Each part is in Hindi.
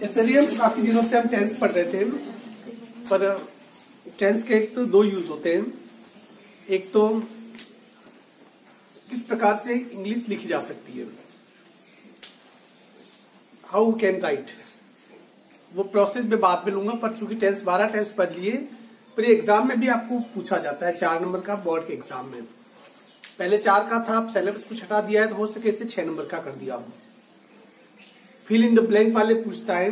चलिए काफी दिनों से हम टेंस पढ़ रहे थे, पर टेंस के एक तो दो यूज होते हैं। एक तो किस प्रकार से इंग्लिश लिखी जा सकती है, हाउ कैन राइट, वो प्रोसेस में बाद में लूंगा। पर चूंकि 12 टेंस पढ़ लिए, पर एग्जाम में भी आपको पूछा जाता है 4 नंबर का बोर्ड के एग्जाम में। पहले 4 का था, अब सिलेबस कुछ हटा दिया है तो हो सके इसे 6 नंबर का कर दिया। फिल इन द ब्लैंक वाले पूछता है,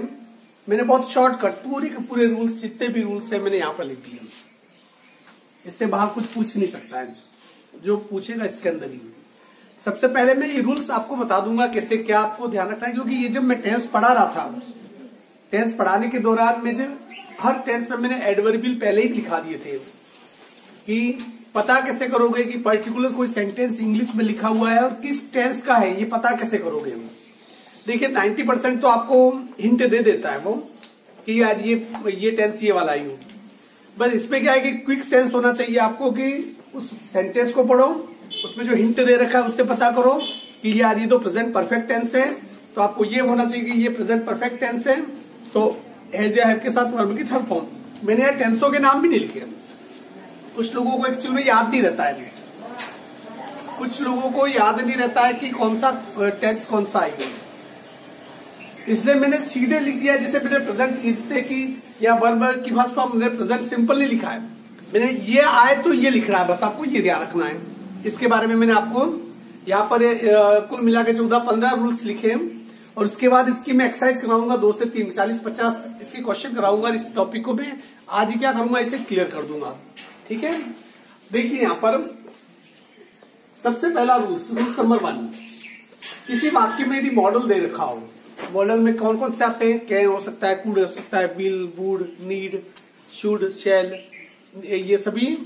मैंने बहुत शॉर्टकट पूरे के पूरे रूल्स, जितने भी रूल्स है मैंने यहाँ पर लिख दिए। इससे बाहर कुछ पूछ नहीं सकता है, जो पूछेगा इसके अंदर ही। सबसे पहले मैं ये रूल्स आपको बता दूंगा कैसे क्या आपको ध्यान रखना है, क्योंकि ये जब मैं टेंस पढ़ा रहा था, टेंस पढ़ाने के दौरान में जब हर टेंस में मैंने एडवर्बियल पहले ही लिखा दिए थे कि पता कैसे करोगे कि पर्टिकुलर कोई सेंटेंस इंग्लिश में लिखा हुआ है और किस टेंस का है, ये पता कैसे करोगे। देखिए 90% तो आपको हिंट दे देता है वो कि यार ये टेंस ये वाला ही हो। बस इसमें क्या है कि क्विक सेंस होना चाहिए आपको कि उस सेंटेंस को पढ़ो, उसमें जो हिंट दे रखा है उससे पता करो कि यार ये तो प्रेजेंट परफेक्ट टेंस है, तो आपको ये होना चाहिए कि ये प्रेजेंट परफेक्ट टेंस है। तो हैज या हैव के साथ वर्ब की थर्ड फॉर्म। मैंने यार टेंसों के नाम भी नहीं लिखे। कुछ लोगों को एक्चुअली में याद नहीं रहता है, कुछ लोगों को याद नहीं रहता है कि कौन सा टेंस कौन सा आएगा, इसलिए मैंने सीधे लिख दिया। जैसे मैंने प्रेजेंट इससे की या वर्ब की फर्स्ट फॉर्म मैंने प्रेजेंट सिंपल नहीं लिखा है, मैंने ये आए तो ये लिख रहा है, बस आपको ये ध्यान रखना है। इसके बारे में मैंने आपको यहाँ पर कुल मिला के 14-15 रूल्स लिखे हैं, और उसके बाद इसकी मैं एक्सरसाइज कराऊंगा 2 से 3, 40-50 इसके क्वेश्चन कराऊंगा। इस टॉपिक को मैं आज ही क्या करूंगा, इसे क्लियर कर दूंगा। ठीक है, देखिए यहाँ पर सबसे पहला रूल्स नंबर 1, किसी वाक्य में यदि मॉडल दे रखा हो, मॉडल में कौन कौन से आते हैं, कैन हो सकता है, कुड हो सकता है, विल, वुड, नीड, शुड, शैल, ये सभी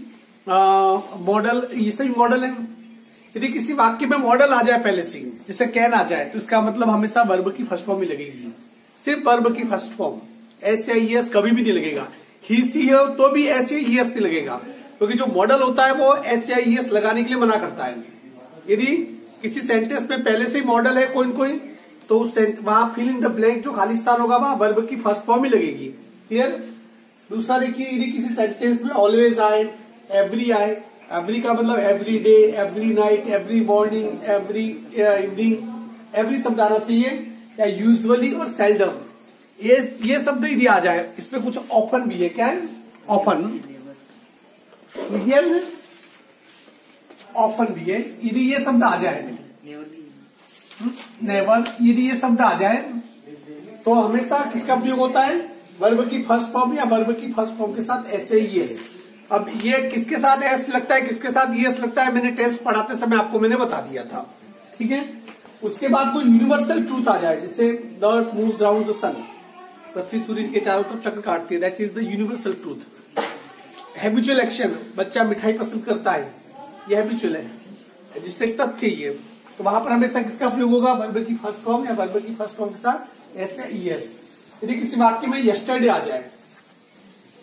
मॉडल, ये सभी मॉडल हैं। यदि किसी वाक्य में मॉडल आ जाए पहले से, जैसे कैन आ जाए, तो इसका मतलब हमेशा वर्ब की फर्स्ट फॉर्म ही लगेगी, सिर्फ वर्ब की फर्स्ट फॉर्म। एस या ईएस कभी भी नहीं लगेगा। ही सी है तो भी एस या ईएस नहीं लगेगा, क्योंकि जो मॉडल होता है वो एस या ईएस लगाने के लिए मना करता है। यदि किसी सेंटेंस में पहले से ही मॉडल है कोई तो वहां फिल इन द ब्लैंक जो खाली स्थान होगा वहां वर्ब की फर्स्ट फॉर्म ही लगेगी। क्लियर। दूसरा देखिए, यदि किसी सेंटेंस में ऑलवेज आए, एवरी आए, एवरी का मतलब every day, every night, every morning, every evening, every शब्द आना चाहिए, या यूजुअली और सेल्डम, ये शब्द यदि आ जाए। इसमें कुछ ऑफन भी है, क्या है ऑफन, ऑफन भी है, यदि ये शब्द आ जाए, नेवर, यदि ये शब्द आ जाए तो हमेशा किसका प्रयोग होता है, वर्ब की फर्स्ट फॉर्म या वर्ब की फर्स्ट फॉर्म के साथ एस या ईएस। अब ये किसके साथ एस लगता है, किसके साथ ईएस लगता है, मैंने टेस्ट पढ़ाते समय आपको मैंने बता दिया था। ठीक है, उसके बाद कोई यूनिवर्सल ट्रूथ आ जाए, जैसे the earth moves around the सन, पृथ्वी सूर्य के चारों तरफ चक्कर काटती है, that is the universal truth. Habitual action, बच्चा मिठाई पसंद करता है, ये हैबिचुअल है, जिससे तथ्य ये, तो वहां पर हमेशा किसका प्रयोग होगा, वर्ब की फर्स्ट फॉर्म या वर्ब की फर्स्ट फॉर्म के साथ एस या ईएस। यदि किसी वाक्य में यस्टरडे आ जाए,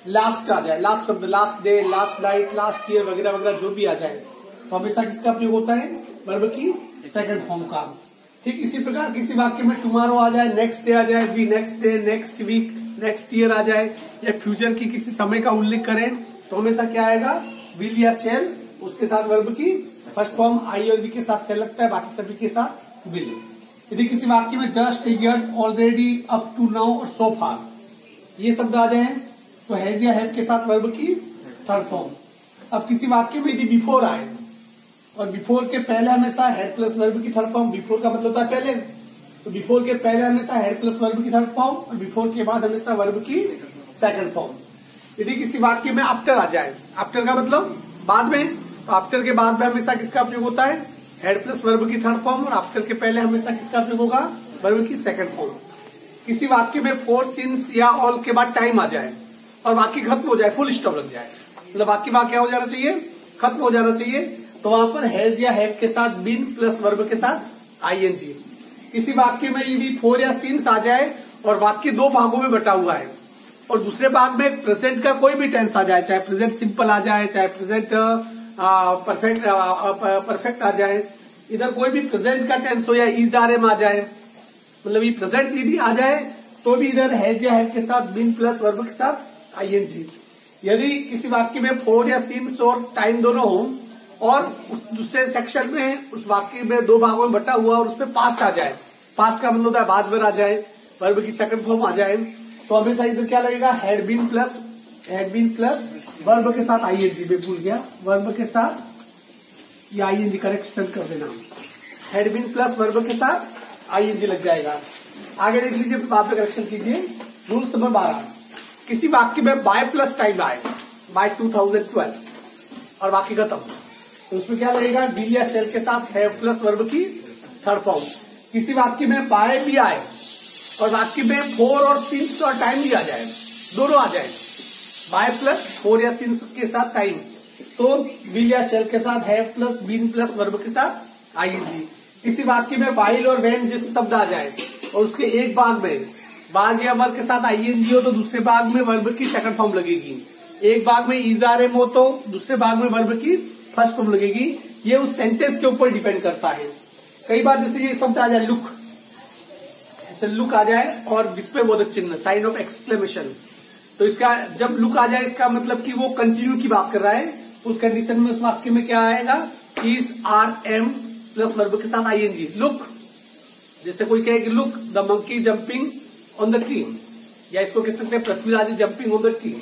लास्ट आ जाए, लास्ट शब्द, last day, last night, last year वगैरह वगैरह जो भी आ जाए, तो हमेशा किसका प्रयोग होता है, वर्ब की सेकंड फॉर्म का। ठीक इसी प्रकार किसी वाक्य में टुमारो आ जाए, नेक्स्ट डे आ जाए, दी next day, next week, next year आ जाए, या फ्यूचर की किसी समय का उल्लेख करें, तो हमेशा क्या आएगा, विल या शेल, उसके साथ वर्ब की फर्स्ट फॉर्म आई और वी के साथ सेल लगता है, बाकी सभी के साथ विल। यदि किसी वाक्य में just, yet, already, up to now और सो फार, ये शब्द आ जाए तो हैज या हैव के साथ वर्ब की थर्ड फॉर्म। अब किसी वाक्य में यदि बिफोर आए, और बिफोर के पहले हमेशा हेड प्लस वर्ब की थर्ड फॉर्म, बिफोर का मतलब होता है पहले, तो बिफोर के पहले हमेशा हेड प्लस वर्ब की थर्ड फॉर्म, और बिफोर के बाद हमेशा वर्ब की सेकंड फॉर्म। यदि किसी वाक्य में आफ्टर आ जाए, आफ्टर का मतलब बाद में, तो आफ्टर के बाद में हमेशा किसका प्रयोग होता है, हेड प्लस वर्ब की थर्ड फॉर्म, और आफ्टर के पहले हमेशा किसका प्रयोग होगा, वर्ब की सेकंड फॉर्म। किसी वाक्य में फोर, सिंस या ऑल के बाद टाइम आ जाए और वाक्य खत्म हो जाए, फुल स्टॉप लग जाए, मतलब वाक्य क्या हो जाना चाहिए, खत्म हो जाना चाहिए, तो वहां पर हैज या हैव के साथ बीन प्लस वर्ब के साथ आईएनजी। किसी वाक्य में यदि फोर या सिंस आ जाए और वाक्य 2 भागों में बटा हुआ है, और दूसरे भाग में प्रेजेंट का कोई भी टेंस आ जाए, चाहे प्रेजेंट सिंपल आ जाए, चाहे प्रेजेंट परफेक्ट आ जाए, इधर कोई भी प्रेजेंट का टेंस हो या इज आर एम आ जाए, मतलब ये प्रेजेंट यदि आ जाए तो भी इधर हैज या हैव के साथ बीन प्लस वर्ब के साथ आईएनजी। यदि किसी वाक्य में फोर या सीन्स और टाइम दोनों हो और उस दूसरे सेक्शन में उस वाक्य में दो भागों में बटा हुआ और उसमें पास्ट आ जाए, पास्ट का मतलब होता है बाजवर आ जाए, वर्ब की सेकंड फॉर्म आ जाए, तो हमेशा इधर क्या लगेगा, हैड बीन प्लस वर्ब के साथ आईएनजी। मैं भूल गया, वर्ब के साथ ये आईएनजी करेक्शन कर देना, हैड बीन प्लस वर्ब के साथ आईएनजी लग जाएगा। आगे देख लीजिए, बाद में करेक्शन कीजिए। रूल नंबर 12, किसी वाक्य में बाय प्लस टाइम आए, बाय 2012 और वाक्य खत्म, तो उसमें क्या लगेगा, विल या शेल के साथ हैव प्लस वर्ब की थर्ड फॉर्म। किसी वाक्य में बाय भी आए और वाक्य में फोर और सिंस और टाइम भी आ जाए, दोनों आ जाए, बाय प्लस फोर या सिंस के साथ टाइम, तो विल या शेल के साथ have plus been plus verb के साथ आईएनजी। किसी वाक्य में वाइल और व्हेन जैसे शब्द आ जाए और उसके एक भाग में बाज या वर्ब के साथ आईएनजी हो तो दूसरे भाग में वर्ब की सेकंड फॉर्म लगेगी। एक भाग में इज आर एम हो तो दूसरे भाग में वर्ब की फर्स्ट फॉर्म लगेगी। ये उस सेंटेंस के ऊपर डिपेंड करता है। कई बार जैसे ये शब्द आ जाए लुक, जैसे लुक आ जाए और विस्मय बोधक चिन्ह, साइन ऑफ एक्सक्लेमेशन, तो इसका जब लुक आ जाए इसका मतलब कि वो कंटिन्यू की बात कर रहा है। उस कंडीशन में उस वाक्य में क्या आएगा, is are am plus verb के साथ आईएनजी। लुक, जैसे कोई कहे कि look the monkey jumping on the tree, या इसको कह सकते हैं Prithviraj jumping on the tree.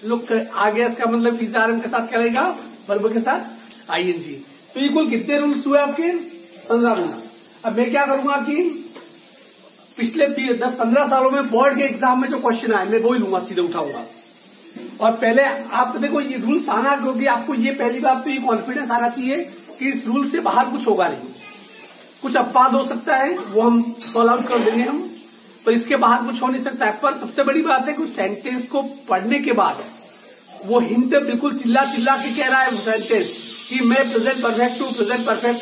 Look आ गया, इसका मतलब इज आर एम के साथ क्या रहेगा, वर्ब के साथ आईएनजी। तो ये कुल कितने रूल्स हुए आपके, 15 रूल्स। अब मैं क्या करूंगा कि पिछले 10-15 सालों में बोर्ड के एग्जाम में जो क्वेश्चन आए मैं वही लूंगा, सीधे उठाऊंगा। और पहले आप देखो ये रूल्स आना, क्योंकि आपको ये पहली बात तो ये कॉन्फिडेंस आना चाहिए कि इस रूल से बाहर कुछ होगा नहीं। कुछ अपवाद हो सकता है, वो हम सॉल्व आउट कर देंगे हम, पर इसके बाहर कुछ हो नहीं सकता है। पर सबसे बड़ी बात है कि उस सेंटेंस को पढ़ने के बाद वो हिंट बिल्कुल चिल्ला चिल्ला के कह रहा है वो सेंटेंस कि मैं प्रेजेंट परफेक्ट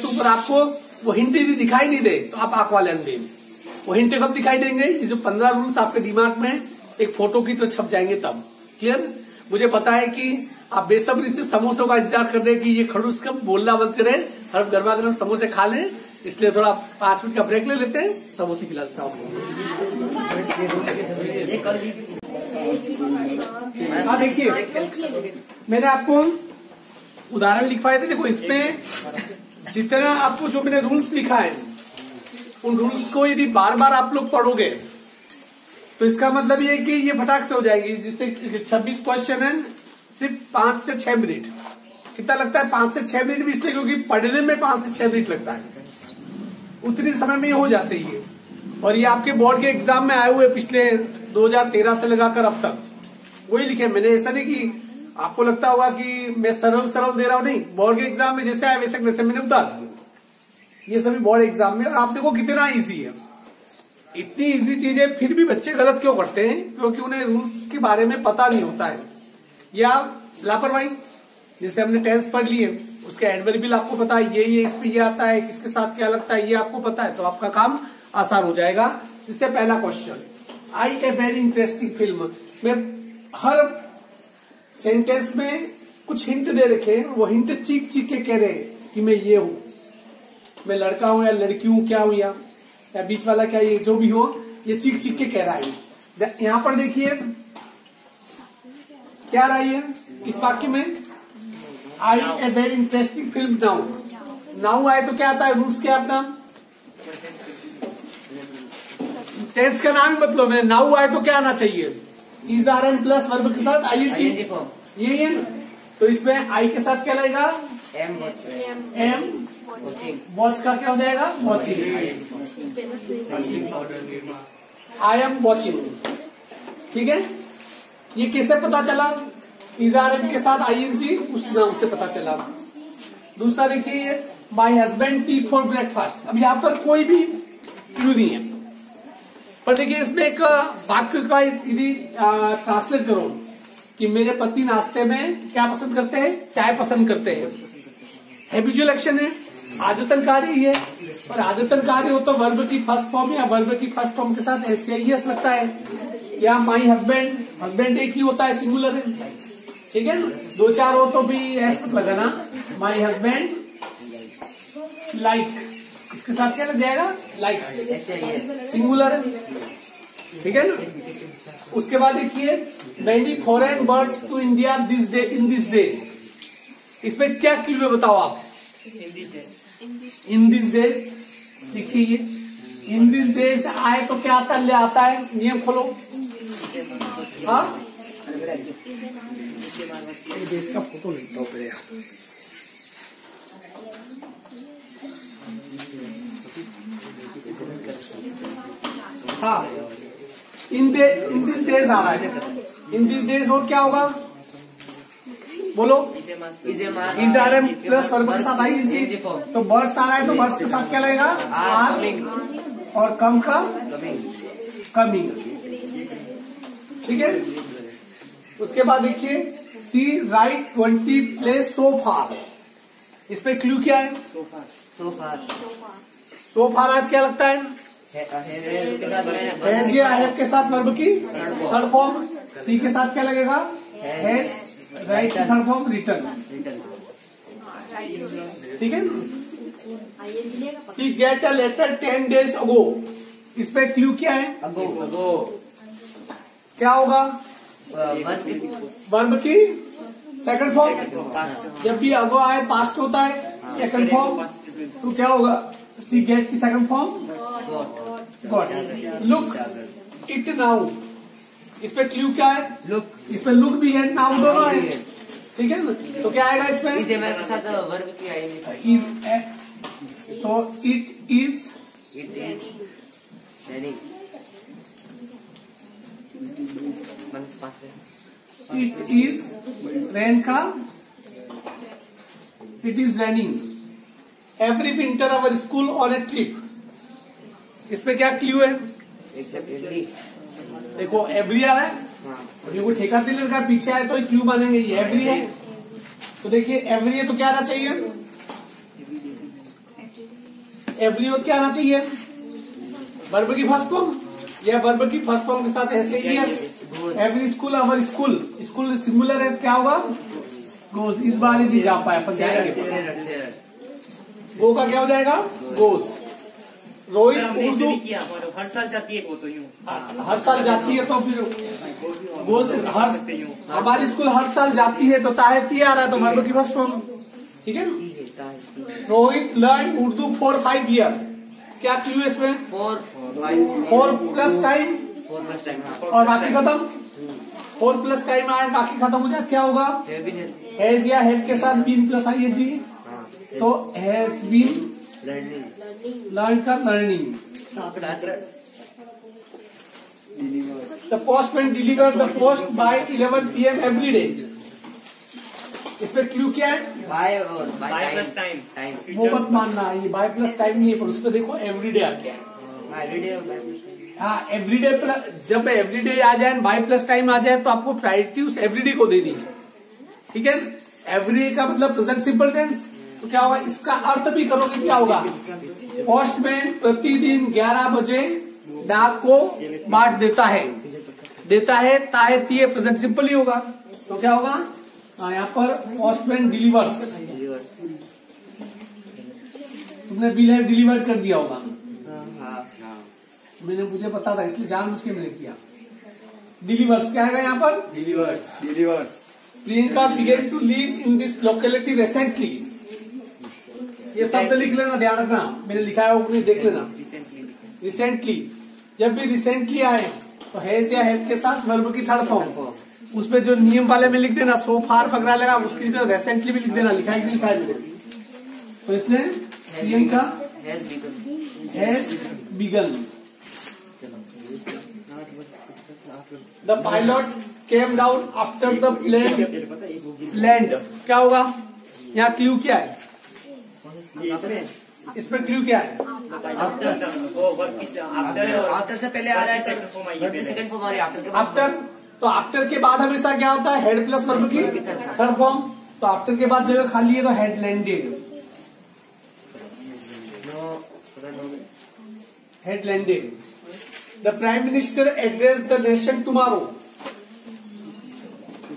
हूं, पर आपको वो हिंट यदि दिखाई नहीं दे तो आप आंख वाले अंधे। वो हिंट कब दिखाई देंगे, ये जो 15 रूल्स आपके दिमाग में एक फोटो की तो छप जाएंगे तब। क्लियर? मुझे पता है कि आप बेसब्री से समोसों का इंतजार कर रहे हैं कि ये खड़ूस कब बोलना बंद करे, हर गर्मा गर्म समोसे खा लें, इसलिए थोड़ा 5 मिनट का ब्रेक ले लेते हैं, समोसे खिला देता हूँ। हाँ देखिए, मैंने आपको उदाहरण लिखवाए थे। देखो इसमें जितना आपको जो मैंने रूल्स लिखा है उन रूल्स को यदि बार बार आप लोग पढ़ोगे तो इसका मतलब ये कि ये फटाक से हो जाएगी। जिससे 26 क्वेश्चन है, सिर्फ 5 से 6 मिनट। कितना लगता है, 5 से 6 मिनट भी इसलिए क्योंकि पढ़ने में 5 से 6 मिनट लगता है, उतनी समय में हो जाते हैं ये। और ये आपके बोर्ड के एग्जाम में आए हुए पिछले 2013 से लगाकर अब तक वही लिखे मैंने। ऐसा नहीं कि आपको लगता होगा कि मैं सरल दे रहा हूं, नहीं, बोर्ड के एग्जाम में जैसे आए वैसे मैंने उतार दिया ये सभी बोर्ड एग्जाम में। और आप देखो कितना इजी है, इतनी इजी चीजें फिर भी बच्चे गलत क्यों करते हैं, क्योंकि उन्हें रूल्स के बारे में पता नहीं होता है या लापरवाही। जैसे हमने टेंस पढ़ लिए, उसके एडवर्बियल आपको पता है, ये इस पे ये आता है, किसके साथ क्या लगता है ये आपको पता है, तो आपका काम आसान हो जाएगा। इससे पहला question, I a very interesting film. मैं हर सेंटेंस में कुछ हिंट दे रखे हैं, वो हिंट चीख के कह रहे हैं कि मैं ये हूं, मैं लड़का हूं या लड़की हूं, क्या हूं या बीच वाला क्या, ये जो भी हो, ये चीख के कह रहा है। यहां पर देखिए क्या रहा है इस वाक्य में, आई a very interesting film. Now आए तो क्या आता है, रूल्स क्या अपना, टेंस का नाम ही मतलब है। नाउ आए तो क्या आना चाहिए, is are am plus verb के साथ आईएनजी, ये है। तो इसमें आई के साथ क्या लगेगा, एम वॉच का क्या हो जाएगा, वॉचिंग, आई एम वॉचिंग। ठीक है, ये किससे पता चला, इज आर एम के साथ आईएनजी, उस नाम से पता चला। दूसरा देखिए, my husband T for breakfast. अब यहाँ पर कोई भी क्लू नहीं है, पर देखिए इसमें एक वाक्य का यदि ट्रांसलेट करो कि मेरे पति नाश्ते में क्या पसंद करते हैं, चाय पसंद करते हैं। हैबिचुअल एक्शन है, आदतन कार्य है, और आदतन कार्य हो तो वर्ब की फर्स्ट फॉर्म या वर्ब की फर्स्ट फॉर्म के साथ एस लगता है। या माई हस्बैंड एक ही होता है, सिंगुलर है, ठीक है। 2-4 हो तो भी एस लगाना, माई हस्बैंड लाइक, इसके साथ क्या लग जाएगा, लाइक, सिंगुलर है। ठीक है ना। उसके बाद देखिए many foreign birds to India this day in this day, इसमें क्या क्लू है बताओ आप। इन दिस डेज देखिए ये इन दिस डेज आए तो क्या आता ले आता है, नियम खोलो। हाँ देश का फोटो लेता हूँ फिर यार। हाँ इन दिस डेज आ रहा है, इन दिस डेज और क्या होगा बोलो। इज आ रहा है प्लस वर्ब के साथ आई जी, तो बर्ड्स आ रहा है तो बर्ड्स के साथ क्या लगेगा आर, और कम का कमिंग, ठीक है। उसके बाद देखिए सी राइट 20 प्लेस सो फार, इस पे क्लू क्या है। सो फार आज क्या लगता है, हैज या हैव के साथ वर्ब की थर्ड फॉर्म, सी के साथ क्या लगेगा has, right third form return, ठीक है। सी गेट अ लेटर 10 days अगो, इस पे क्लू क्या है अगो, क्या होगा वर्ब की सेकंड फॉर्म, जब भी अगो आए पास्ट होता है सेकंड फॉर्म, तो क्या होगा सी गेट की second form got. Look it now, इस पे क्लू क्या है लुक, इस पे लुक भी है नाउ दोनों है, ठीक है ना। तो क्या आएगा इसमें के साथ वर्ब की आएगी, तो it is it is rain का, it is raining every winter our school on A trip, इस पे क्या क्लू है देखो एवरी आ रहा है, ये कोई ठेका दिल का पीछे आए तो क्लू बनेंगे, ये एवरी है तो देखिए एवरी है तो क्या आना चाहिए एवरी हो क्या आना चाहिए वर्ब की फर्स्ट फॉर्म, या वर्ब की फर्स्ट फॉर्म के साथ ऐसे ही है एवरी स्कूल अवर स्कूल, स्कूल सिंगुलर है क्या होगा गोस, इस बार ही जा पाए अपन जाएंगे, गो का क्या हो जाएगा गोस। रोहित उर्दू हर साल जाती है वो तो यूँ, हर साल जाती है तो फिर गोस, हमारी स्कूल हर साल जाती है तो ताहती आ रहा है तो वर्ब की फर्स्ट फॉर्म, ठीक है ना। Rohit learn Urdu for 5 years, क्या क्लू है इसमें 4 प्लस टाइम और बाकी खत्म, 4 प्लस टाइम आए बाकी खत्म हो जाए, क्या होगा हैज या हैव के साथ बीन प्लस आई जी, तो हैज बीन लर्न का learning, the postman delivered the post by 11 PM every day, इसमें क्लू क्या है बाय प्लस टाइम, वो मत मानना ये बाय प्लस टाइम नहीं है, पर उसपे देखो एवरीडे आ गया है। हाँ एवरीडे प्लस, जब एवरीडे आ जाए बाय प्लस टाइम आ जाए तो आपको प्रायोरिटी उस एवरीडे को देनी है, ठीक है। एवरीडे का मतलब प्रेजेंट सिंपल टेंस, तो क्या होगा इसका अर्थ भी करोगे क्या होगा पोस्टमैन प्रतिदिन 11 बजे डाक को बांट देता है ताहती प्रेजेंट सिंपल ही होगा, तो क्या होगा यहाँ पर पोस्टमैन डिलीवर्स, तुमने बिल है डिलीवर कर दिया होगा, मैंने मुझे पता था इसलिए जानबूझ के मैंने किया। डिलीवर्स क्या आएगा यहाँ पर delivers. Priyanka began to live in this locality recently, ये शब्द लिख लेना ध्यान रखना, मैंने लिखा है वो देख लेना। रिसेंटली जब भी रिसेंटली आए तो हैज या हैव के साथ वर्ब की थर्ड फॉर्म, उसपे जो नियम वाले में लिख देना सो फार पकड़ा लगा उसकी जगह रिसेंटली भी लिख देना, लिखा है मैंने, तो इसने Priyanka has begin. The pilot came down after the land, क्या होगा यहाँ क्लू क्या है इसमें क्लू क्या है आफ्टर से पहले आ रहा है सेकंड फॉर्म आ रही है आफ्टर, तो आफ्टर के बाद हमेशा क्या होता है हेड प्लस वर्ब की थर्ड फॉर्म, तो आफ्टर के बाद जगह खाली है तो head landed, head landed. The prime minister address the nation tomorrow,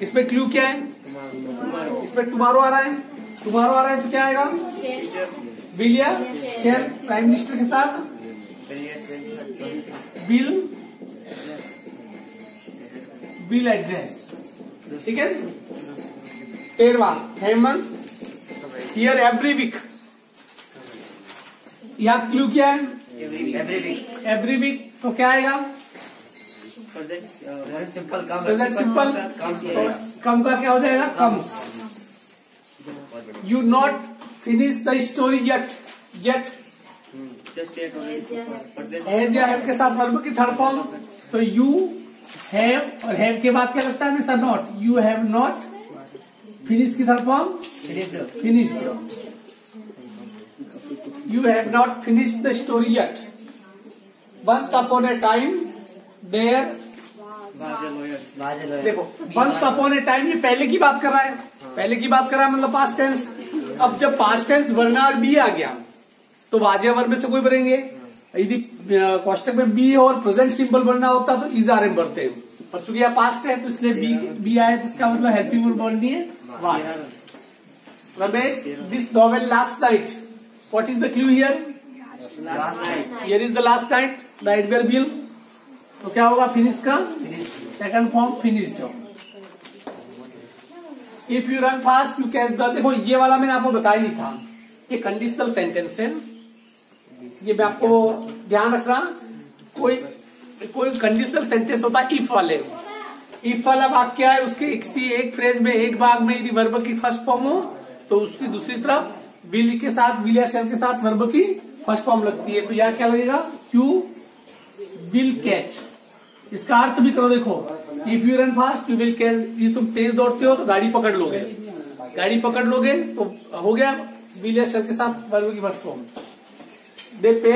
इसमें क्लू क्या है इसमें टुमारो आ रहा है, टुमारो आ रहा है तो क्या आएगा विल या शेल, प्राइम मिनिस्टर के साथ विल विल एड्रेस, ठीक है। 13वां हेमंत हियर एवरी वीक। यहाँ क्लू क्या है? Every week. तो क्या आएगा? प्रेजेंट सिंपल कम। प्रेजेंट सिंपल कम का क्या हो जाएगा? Comes. You not finish the story yet. Yet has या हैव के साथ वर्ब की थर्ड फॉर्म। तो यू हैव और हैव के बाद क्या लगता है हमेशा? Not. You have not finish की third form finished. You have not finished the story yet. Once upon a time, there. देखो, once upon a time ये पहले की बात कर रहा है। पहले की बात कर रहा है मतलब पास्ट टेंस। अब जब पास्ट टेंस वरना और बी आ गया तो वाजिया वर्ब में से कोई भरेंगे। यदि कोष्टक में बी और प्रेजेंट सिंपल भरना होता तो इज आर एम भरते हैं। और चूंकि यहाँ पास्ट है तो इसलिए बी आया, जिसका मतलब हेल्पिंग वर्ब बोलनी है was. Ramesh, this novel last night. What is the clue here? Last night. Here is the last night. The adverbial. तो क्या होगा? फिनिश का second form finished. If you run fast you catch the. देखो ये वाला मैंने आपको बताया नहीं था, ये कंडीशनल सेंटेंस है। ये मैं आपको ध्यान रखना, कोई कंडीशनल सेंटेंस होता है इफ वाले। इफ वाला वाक्य है, उसके किसी एक फ्रेज में एक भाग में यदि वर्ब की फर्स्ट फॉर्म हो तो उसकी दूसरी तरफ विल के साथ, विल या शैल के साथ वर्ब की फर्स्ट फॉर्म लगती है। तो यहाँ क्या लगेगा? You will catch. इसका अर्थ भी करो, देखो, if you run fast you will catch. ये तुम तेज दौड़ते हो तो गाड़ी पकड़ लोगे। गाड़ी पकड़ लोगे तो हो गया विल या शैल के साथ वर्ब की फर्स्ट फॉर्म। दे पे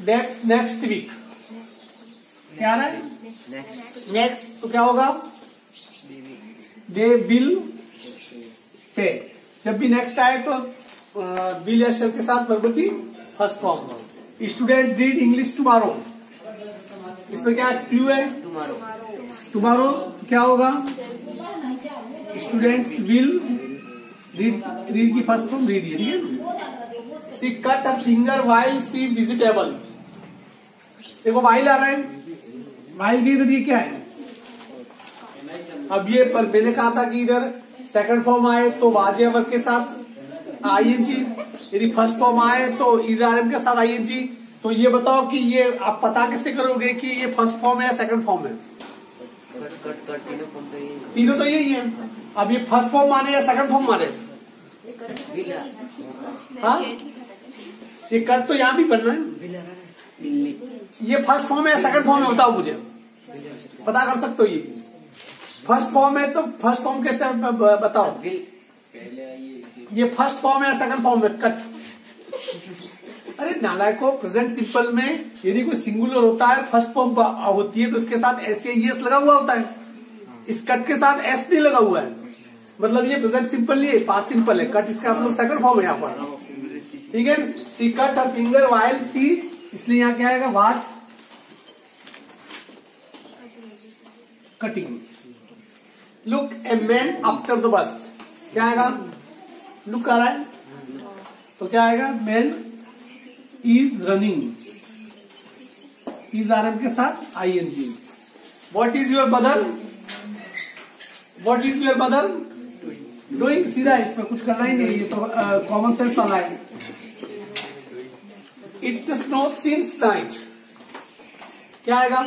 दैट नेक्स्ट वीक। क्या आ रहा है? नेक्स्ट। तो क्या होगा? They will pay. जब भी नेक्स्ट आए तो विल या शैल के साथ वर्ब की first form. Student read English tomorrow. इसमें क्या क्लू है? टुमारो क्या होगा? स्टूडेंट्स विल रीड की फर्स्ट फॉर्म रीड है, ठीक है। सी cut a finger while C vegetable. देखो वाइल आ रहा है, वाइल के इधर ये क्या है? अब ये पर मैंने कहा था कि इधर सेकंड फॉर्म आए तो वाजिया वर्ब के साथ आईएनजी, यदि फर्स्ट फॉर्म आए तो इज आर एम के साथ आईएनजी। तो ये बताओ कि ये आप पता कैसे करोगे कि ये फर्स्ट फॉर्म है या सेकंड फॉर्म है? तीनों तो यही है। अब ये फर्स्ट फॉर्म माने या सेकंड फॉर्म माने? हाँ, ये कट तो यहाँ भी बनना है। ये फर्स्ट फॉर्म है या सेकंड फॉर्म है बताओ मुझे, पता कर सकते हो। ये फर्स्ट फॉर्म है तो फर्स्ट फॉर्म कैसे बताओ? ये फर्स्ट फॉर्म है या सेकंड फॉर्म है? कट। अरे नालायको, प्रेजेंट सिंपल में यदि कोई सिंगुलर होता है फर्स्ट फॉर्म होती है तो उसके साथ एस या ईएस लगा हुआ होता है। इस कट के साथ एस नहीं लगा हुआ है, मतलब ये प्रेजेंट सिंपल नहीं है, पास्ट सिंपल है। कट इसका मतलब सेकंड फॉर्म है यहाँ पर, ठीक है। सी कट अ फिंगर वाइल सी, इसलिए यहाँ क्या आएगा? Was cutting. Look a man after the bus. क्या आएगा? लुक आ रहा है तो क्या आएगा? Man is running, is are am के साथ ING. What is your brother? What is your brother doing? सीधा इसमें कुछ करना ही नहीं, ये तो कॉमन सेंस वाला है। It snow since night. क्या आएगा?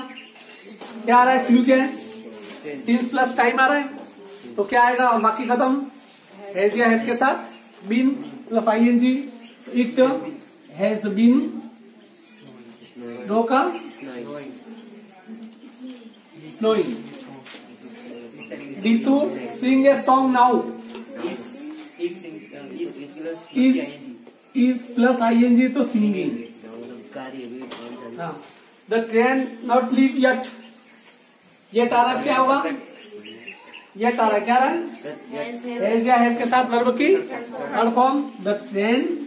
क्या आ रहा है? क्लू क्या है? सिंस प्लस टाइम आ रहा है तो क्या आएगा? और बाकी खत्म। हैज या हैव के साथ been plus ING. It has been no का snowing. D2 Singh a song now. Is plus ING तो singing. The train not leave yet. Yet आ रहा क्या होगा? येट आ रहा क्या रहा है? हैज या हैव के साथ वर्ब की third form. The train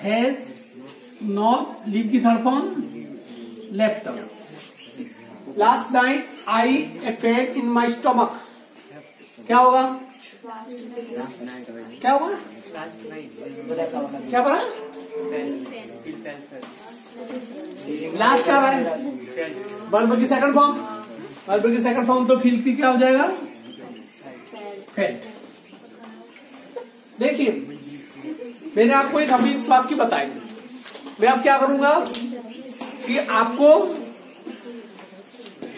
has not leave की third form left. Last night I A pain in my stomach. क्या होगा? क्या होगा? क्या पढ़ा? लास्ट आ रहा है वर्ब की सेकंड फॉर्म। वर्ब की सेकंड फॉर्म तो फील की क्या हो जाएगा? फेल्ट। देखिए मैंने आपको एक अभी इस बात की बताई, मैं अब क्या करूंगा कि आपको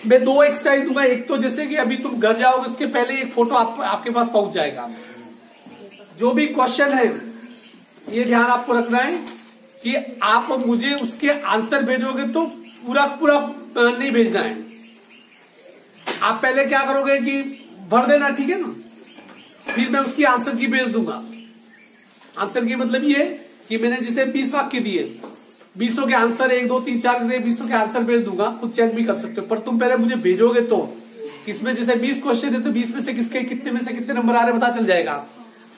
मैं 2 एक्सरसाइज दूंगा। एक तो जैसे कि अभी तुम घर जाओगे उसके पहले एक फोटो आपके पास पहुंच जाएगा। जो भी क्वेश्चन है ये ध्यान आपको रखना है कि आप मुझे उसके आंसर भेजोगे तो पूरा नहीं भेजना है। आप पहले क्या करोगे कि भर देना, ठीक है ना, फिर मैं उसकी आंसर की भेज दूंगा। आंसर की मतलब ये कि मैंने जिसे 20 वाक्य दिए, 20 के आंसर 1 2 3 4 20 के आंसर भेज दूंगा। खुद चेक भी कर सकते हो, पर तुम पहले मुझे भेजोगे तो इसमें जैसे 20 क्वेश्चन है तो 20 में से कितने में से कितने नंबर आ रहे पता चल जाएगा।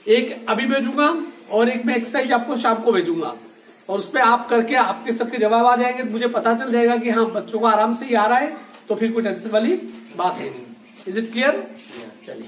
एक अभी भेजूंगा और एक मैं एक्सरसाइज आपको शाम को भेजूंगा, और उस पर आप करके आपके सबके जवाब आ जाएंगे। मुझे पता चल जाएगा कि हाँ बच्चों को आराम से ही आ रहा है, तो फिर कोई टेंशन वाली बात है नहीं। Is it clear? चलिए।